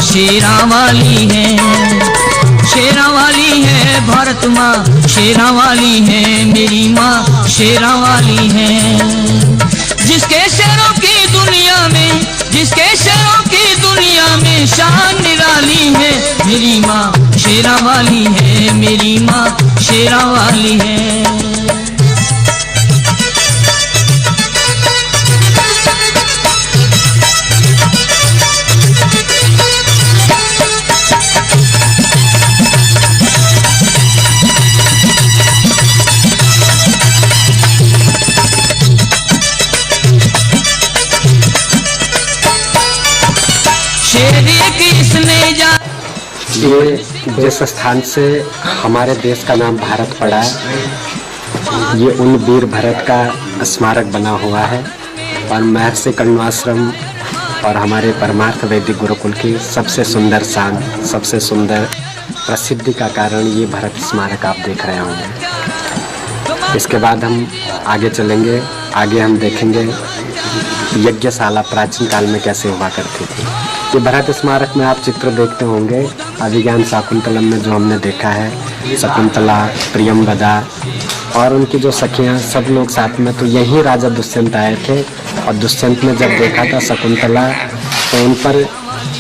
शेरा वाली है, शेरा वाली है भारत माँ, शेरा वाली है मेरी माँ, शेरा वाली है। जिसके शेरों की दुनिया में, जिसके शेरों की दुनिया में शान निराली है, मेरी माँ शेरा वाली है, मेरी माँ शेरा वाली है। ये जिस स्थान से हमारे देश का नाम भारत पड़ा है, ये उन वीर भरत का स्मारक बना हुआ है और महर्षि कण्वाश्रम और हमारे परमार्थ वैदिक गुरुकुल की सबसे सुंदर शान, सबसे सुंदर प्रसिद्धि का कारण ये भरत स्मारक आप देख रहे होंगे। इसके बाद हम आगे चलेंगे, आगे हम देखेंगे यज्ञशाला प्राचीन काल में कैसे हुआ करती थी। ये भरत स्मारक में आप चित्र देखते होंगे, अभिज्ञान शाकुंतलम में जो हमने देखा है, शकुंतला, प्रियंवदा और उनकी जो सखियां सब लोग साथ में, तो यही राजा दुष्यंत आए थे और दुष्यंत ने जब देखा था शकुंतला तो उन पर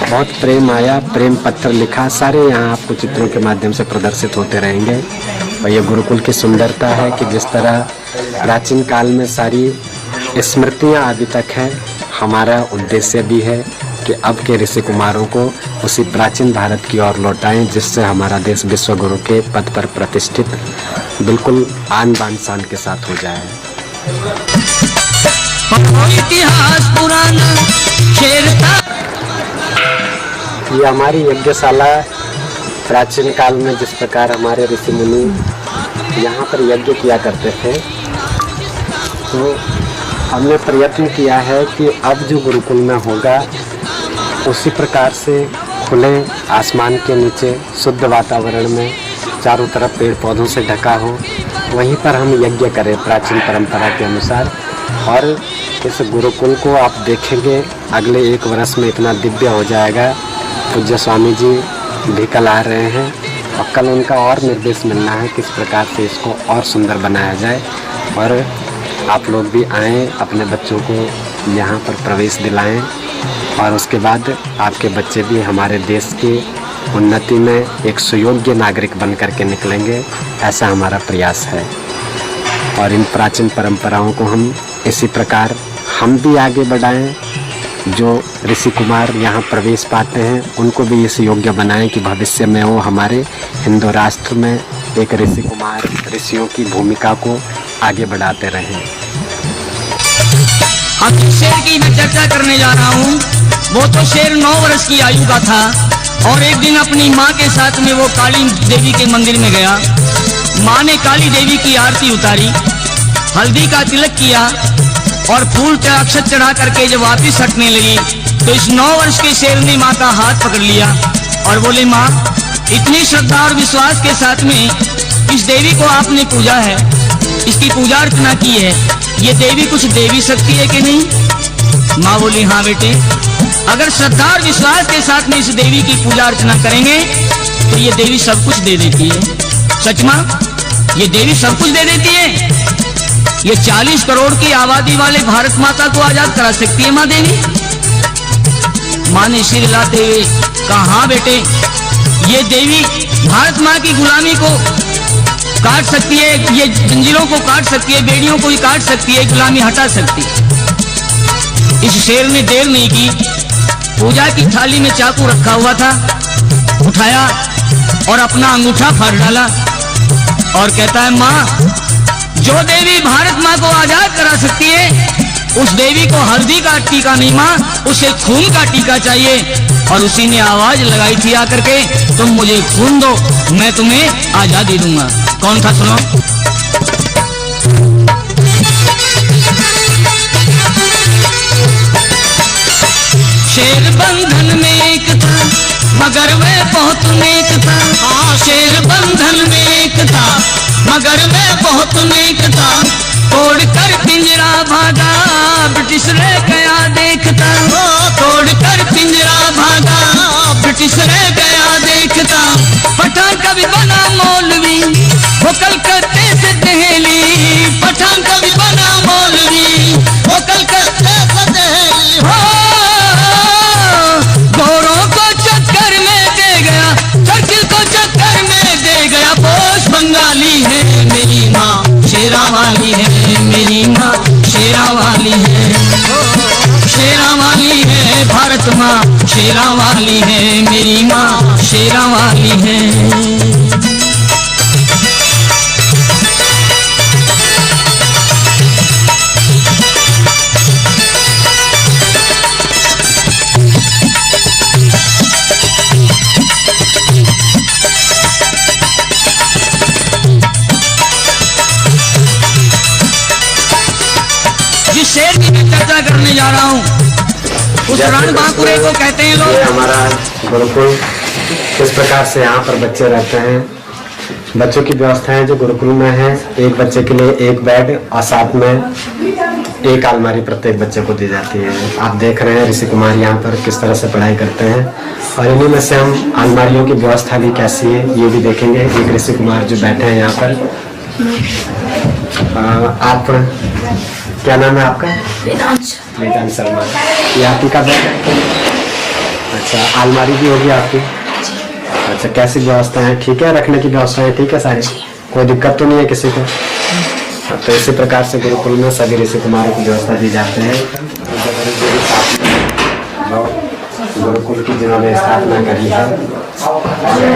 बहुत प्रेम आया, प्रेम पत्र लिखा। सारे यहाँ आपको चित्रों के माध्यम से प्रदर्शित होते रहेंगे। और ये गुरुकुल की सुंदरता है कि जिस तरह प्राचीन काल में सारी स्मृतियाँ अभी तक हैं, हमारा उद्देश्य भी है कि अब के ऋषि कुमारों को उसी प्राचीन भारत की ओर लौटाएं, जिससे हमारा देश विश्व गुरु के पद पर प्रतिष्ठित बिल्कुल आन बान शान के साथ हो जाए। इतिहास पुराना ये हमारी यज्ञशाला प्राचीन काल में जिस प्रकार हमारे ऋषि मुनि यहाँ पर यज्ञ किया करते थे, तो हमने प्रयत्न किया है कि अब जो गुरुकुल में होगा उसी प्रकार से खुले आसमान के नीचे शुद्ध वातावरण में चारों तरफ पेड़ पौधों से ढका हो, वहीं पर हम यज्ञ करें प्राचीन परंपरा के अनुसार। और इस गुरुकुल को आप देखेंगे अगले 1 वर्ष में इतना दिव्य हो जाएगा। पूज्य स्वामी जी भी कल आ रहे हैं और कल उनका और निर्देश मिलना है किस प्रकार से इसको और सुंदर बनाया जाए। और आप लोग भी आएँ, अपने बच्चों को यहाँ पर प्रवेश दिलाएं और उसके बाद आपके बच्चे भी हमारे देश की उन्नति में एक सुयोग्य नागरिक बन करके निकलेंगे, ऐसा हमारा प्रयास है। और इन प्राचीन परंपराओं को हम इसी प्रकार हम भी आगे बढ़ाएं। जो ऋषि कुमार यहाँ प्रवेश पाते हैं उनको भी इस योग्य बनाएं कि भविष्य में वो हमारे हिंदू राष्ट्र में एक ऋषि कुमार, ऋषियों की भूमिका को आगे बढ़ाते रहें। अब जिस शेर की मैं चर्चा करने जा रहा हूँ, वो तो शेर 9 वर्ष की आयु का था और एक दिन अपनी माँ के साथ में वो काली देवी के मंदिर में गया। माँ ने काली देवी की आरती उतारी, हल्दी का तिलक किया और फूल अक्षत चढ़ा करके जब वापिस हटने लगी तो इस 9 वर्ष के शेर ने माँ का हाथ पकड़ लिया और बोले, माँ इतनी श्रद्धा और विश्वास के साथ में इस देवी को आपने पूजा है, इसकी पूजा अर्चना की है, ये देवी कुछ देवी शक्ति है कि नहीं? माँ बोली, हाँ बेटे, अगर श्रद्धा और विश्वास के साथ में इस देवी की पूजा अर्चना करेंगे तो ये देवी सब कुछ दे देती है। सच माँ, ये देवी सब कुछ दे देती है? ये 40 करोड़ की आबादी वाले भारत माता को आजाद करा सकती है माँ देवी? माँ ने सिर हिलाते हुए कहा, हाँ बेटे, ये देवी भारत माँ की गुलामी को काट सकती है, ये जंजीरों को काट सकती है, बेड़ियों को ही काट सकती है, गुलामी हटा सकती है। इस शेर ने देर नहीं की, पूजा की थाली में चाकू रखा हुआ था, उठाया और अपना अंगूठा फाड़ डाला और कहता है, माँ जो देवी भारत माँ को आजाद करा सकती है उस देवी को हल्दी का टीका नहीं माँ, उसे खून का टीका चाहिए। और उसी ने आवाज लगाई थी आकर के, तुम मुझे खून दो, मैं तुम्हें आजादी दूंगा। कौन था सुनो? शेर बंधन में एक था मगर वह बहुत नेक था। हाँ, शेर बंधन में एक था मगर वह बहुत नेक था। तोड़कर पिंजरा भागा ब्रिटिश रह गया देखता। तोड़कर पिंजरा भागा वो कलकत्ते से दहली, पठान कभी बना मौलवी, वो कलकत्ते से दहली, हो गोरों को चक्कर में दे गया, चर्चिल को चक्कर में दे गया। पोष बंगाली है मेरी माँ, शेरा वाली है मेरी माँ, शेरा वाली है, शेरा वाली है भारत माँ, शेरा वाली है मेरी माँ, शेरा वाली है। जिस शेर की मैं चर्चा करने जा रहा हूँ उस रण बांकुरे को कहते हैं ये लोग। हमारा गुरुकुल, इस प्रकार से यहाँ पर बच्चे रहते हैं। बच्चों की व्यवस्थाएं जो गुरुकुल में है, एक बच्चे के लिए एक बेड और साथ में एक अलमारी प्रत्येक बच्चे को दी जाती है। आप देख रहे हैं ऋषि कुमार यहाँ पर किस तरह से पढ़ाई करते हैं, और इन्हीं में से हम अलमारियों की व्यवस्था भी कैसी है ये भी देखेंगे। एक ऋषि कुमार जो बैठे हैं यहाँ पर। आप क्या नाम है आपका? वेदांत शर्मा। ये आपकी का बैग है? अच्छा, अलमारी भी होगी आपकी? अच्छा, कैसी व्यवस्था है? ठीक है, रखने की व्यवस्था है ठीक है सारी? कोई दिक्कत तो नहीं है किसी को? तो इसी प्रकार से गुरुकुल में सभी ऋषि कुमारों की व्यवस्था दी जाते हैं। गुरुकुल की जिन्होंने स्थापना करी है,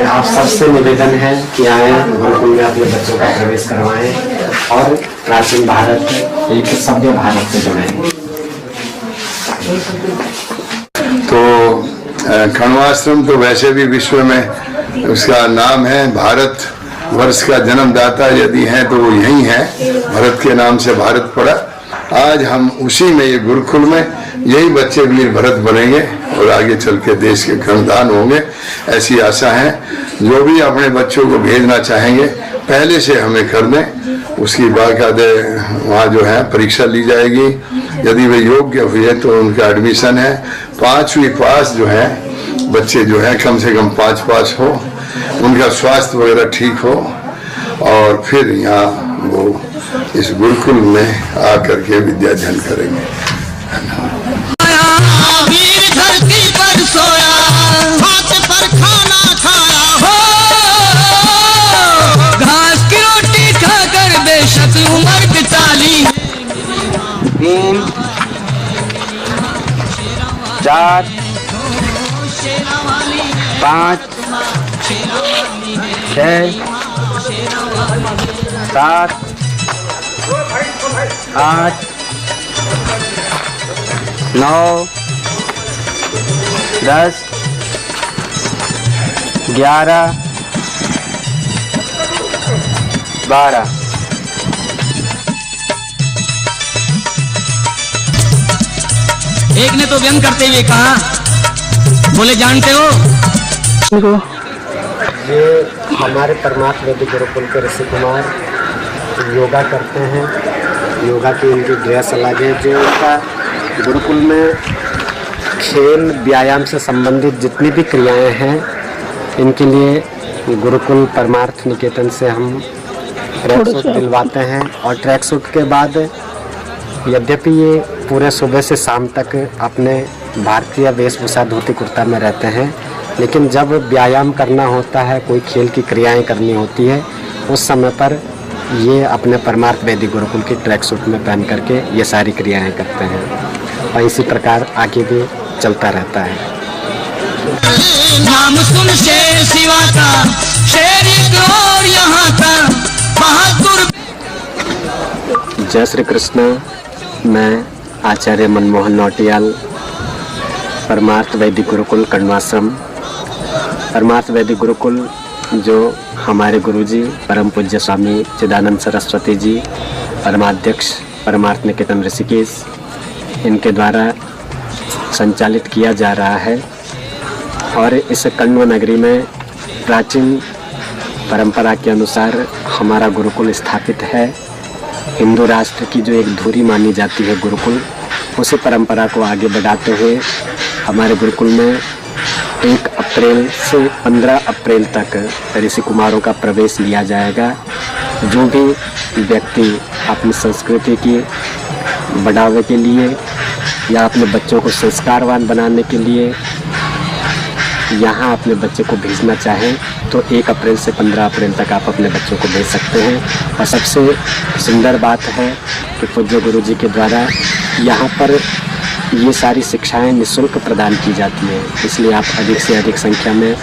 आप सबसे निवेदन है कि आए गुरुकुल में अपने बच्चों का प्रवेश करवाएं और प्राचीन भारत एक सभ्य भारत से जुड़ें। तो खण्वाश्रम तो वैसे भी विश्व में उसका नाम है, भारत वर्ष का जन्मदाता यदि है तो वो यही है, भरत के नाम से भारत पड़ा। आज हम उसी में ये गुरुकुल में यही बच्चे वीर भरत बनेंगे और आगे चल के देश के कर्णधार होंगे, ऐसी आशा है। जो भी अपने बच्चों को भेजना चाहेंगे पहले से हमें कर दें, उसकी बाकायदे वहाँ जो है परीक्षा ली जाएगी। यदि वे योग्य हुए तो उनका एडमिशन है। 5वीं पास जो है बच्चे जो है कम से कम 5 पास हो, उनका स्वास्थ्य वगैरह ठीक हो, और फिर यहाँ वो इस गुरुकुल में आकर के विद्याध्ययन करेंगे। वीर धरती पर सोया, हाथ पर खाना खाया, हो घास की रोटी खाकर बेशक उम्र बिताली। 3 4 5 6 7 8 9 10 11 12। एक ने तो व्यंग करते हुए कहा, बोले जानते हो ये हमारे परमात्मा वेदी गुरुकुल के ऋषि कुमार योगा करते हैं। योगा की इनकी ड्रेस अलग है। जो इनका गुरुकुल में खेल व्यायाम से संबंधित जितनी भी क्रियाएं हैं, इनके लिए गुरुकुल परमार्थ निकेतन से हम ट्रैक सूट दिलवाते हैं। और ट्रैक सूट के बाद यद्यपि ये पूरे सुबह से शाम तक अपने भारतीय वेशभूषा धोती कुर्ता में रहते हैं, लेकिन जब व्यायाम करना होता है, कोई खेल की क्रियाएं करनी होती है, उस समय पर ये अपने परमार्थ वेदी गुरुकुल की ट्रैक सूट में पहन करके ये सारी क्रियाएं करते हैं, और इसी प्रकार आगे भी चलता रहता है। नाम सुन शेर शिवा का, शेर एक और यहाँ का बहादुर। जय श्री कृष्ण। मैं आचार्य मनमोहन नौटियाल, परमार्थ वैदिक गुरुकुल कण्वाश्रम। परमार्थ वैदिक गुरुकुल जो हमारे गुरुजी परम पूज्य स्वामी चिदानंद सरस्वती जी, परमाध्यक्ष परमार्थ निकेतन ऋषिकेश, इनके द्वारा संचालित किया जा रहा है। और इस कण्व नगरी में प्राचीन परंपरा के अनुसार हमारा गुरुकुल स्थापित है। हिंदू राष्ट्र की जो एक धुरी मानी जाती है गुरुकुल, उसी परंपरा को आगे बढ़ाते हुए हमारे गुरुकुल में 1 अप्रैल से 15 अप्रैल तक ऋषि कुमारों का प्रवेश लिया जाएगा। जो भी व्यक्ति अपनी संस्कृति की बढ़ावे के लिए या अपने बच्चों को संस्कारवान बनाने के लिए यहाँ अपने बच्चे को भेजना चाहें तो 1 अप्रैल से 15 अप्रैल तक आप अपने बच्चों को भेज सकते हैं। और सबसे सुंदर बात है कि पूज्य गुरु जी के द्वारा यहाँ पर ये सारी शिक्षाएं निःशुल्क प्रदान की जाती हैं, इसलिए आप अधिक से अधिक संख्या में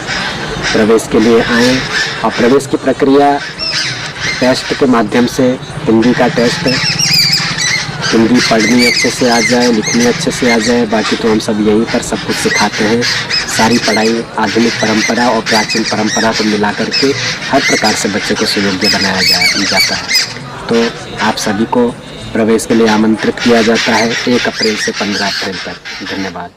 प्रवेश के लिए आएँ। और प्रवेश की प्रक्रिया टेस्ट के माध्यम से, हिंदी का टेस्ट, हिंदी पढ़नी अच्छे से आ जाए, लिखनी अच्छे से आ जाए, बाकी तो हम सब यहीं पर सब कुछ सिखाते हैं। सारी पढ़ाई आधुनिक परंपरा और प्राचीन परंपरा को मिला करके हर प्रकार से बच्चे को सुयोग्य बनाया जाता है। तो आप सभी को प्रवेश के लिए आमंत्रित किया जाता है 1 अप्रैल से 15 अप्रैल तक। धन्यवाद।